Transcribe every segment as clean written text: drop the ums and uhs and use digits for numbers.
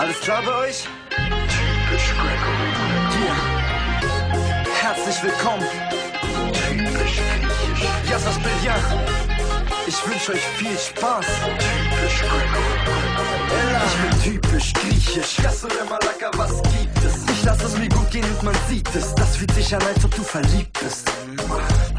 Alles klar bei euch? Typisch Greco. Hier. Herzlich willkommen. Typisch griechisch. Yassas Billard. Ich wünsche euch viel Spaß. Typisch Greco. Ich bin typisch griechisch. Yasso der Malaka, was gibt es? Ich lass es mir gut gehen und man sieht es. Das fühlt sich an, als ob du verliebt bist.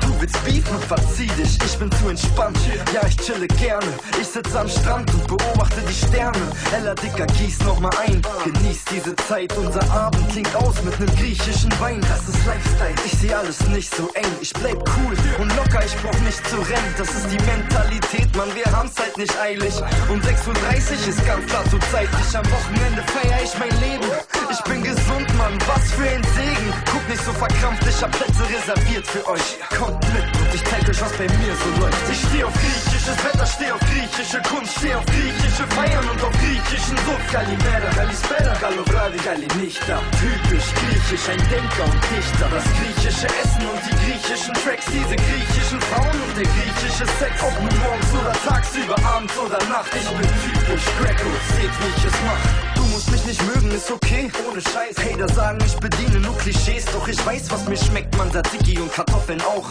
Du willst beefen, verzieh dich, ich bin zu entspannt. Ja, ich chille gerne, ich sitze am Strand und beobachte die Sterne. Ella Dicker, gieß nochmal ein, genieß diese Zeit. Unser Abend klingt aus mit nem griechischen Wein. Das ist Lifestyle, ich seh alles nicht so eng. Ich bleib cool und locker, ich brauch nicht zu rennen. Das ist die Mentalität, Mann, wir haben's halt nicht eilig. Und 6:30 Uhr ist ganz klar zur Zeit. Am Wochenende feier ich mein Leben. Ich bin gesund, Mann, was für ein Segen. Guck nicht so verkrampft, ich hab Plätze reserviert für euch. Kommt mit und ich zeig euch, was bei mir so läuft. Ich steh auf griechisches Wetter, steh auf griechische Kunst, steh auf griechische Feiern und auf griechischen Sumpf. Kalimera, Kalispera, Galovradi, Galinichta. Typisch griechisch, ein Denker und Dichter. Das griechische Essen und die griechischen Tracks, diese griechischen Frauen und der griechische Sex. Ob nur morgens oder tagsüber, abends oder Nacht. Ich bin typisch Greco, seht wie ich es mach. Du musst mich nicht mögen, ist okay, ohne Scheiß. Hater sagen, ich bediene nur Klischees, doch ich weiß, was mir schmeckt, man, Tzatziki und Kartoffeln auch.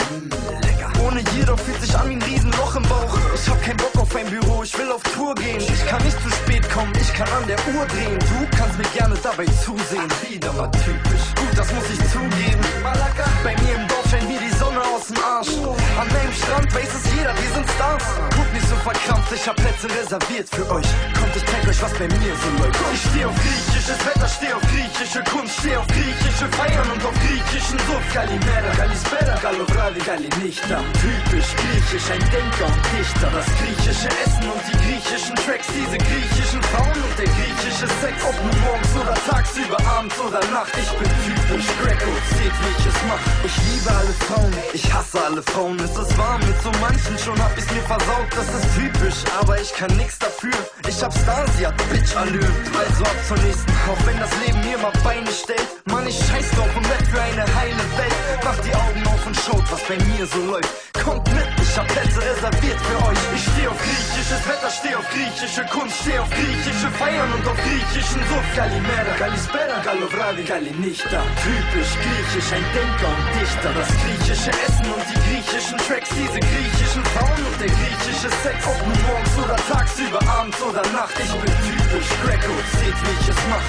Lecker. Ohne jeder fühlt sich an wie ein Riesenloch im Bauch. Ich hab keinen Bock auf ein Büro, ich will auf Tour gehen. Ich kann nicht zu spät kommen, ich kann an der Uhr drehen. Du kannst mir gerne dabei zusehen. Wieder mal typisch, gut, das muss ich zugeben. Malaka, bei mir im Dorf scheint mir die Sonne aus dem Arsch. An meinem Strand weiß es jeder, wir sind Stars. Guck nicht so verkrampft, ich hab Plätze reserviert für euch. Kommt, ich zeig euch, was bei mir so läuft. Ich steh auf griechisches Wetter, steh auf griechische Kunst, steh auf griechische Feiern und auf griechischen Sumpf. Kalimera, Kalispera, Galovradi, Galinichta. Typisch griechisch, ein Denker und Dichter. Das griechische Essen und die griechischen Tracks, diese griechischen Frauen und der griechische Sex. Ob nur morgens oder tagsüber, abends oder Nacht. Ich bin typisch Greco, seht wie ich es mach. Ich liebe alle Frauen, ich hasse alle Frauen. Es ist warm, mit so manchen schon hab ich's mir versaut. Das ist typisch, aber ich kann nix dafür. Ich hab Stars, sie hat Bitch-Allure. Also ab zur nächsten, auch wenn das Leben mir mal Beine stellt. Mann, ich scheiß drauf und rap für eine heile Welt. Macht die Augen auf und schaut, was bei mir so läuft. Kommt mit, ich hab Plätze reserviert für euch. Ich steh auf griechisches Wetter, steh auf griechische Kunst, steh auf griechische Feiern und auf griechischen Sumpf. Kalimera, Kalispera, Galovradi, Galinichta. Typisch griechisch, ein Denker und Dichter. Das griechische Essen und die griechischen Tracks, diese griechischen Frauen und der griechische Sex. Ob nur morgens oder tagsüber, abends oder Nacht. Ich bin typisch Greco, seht wie ich es mach.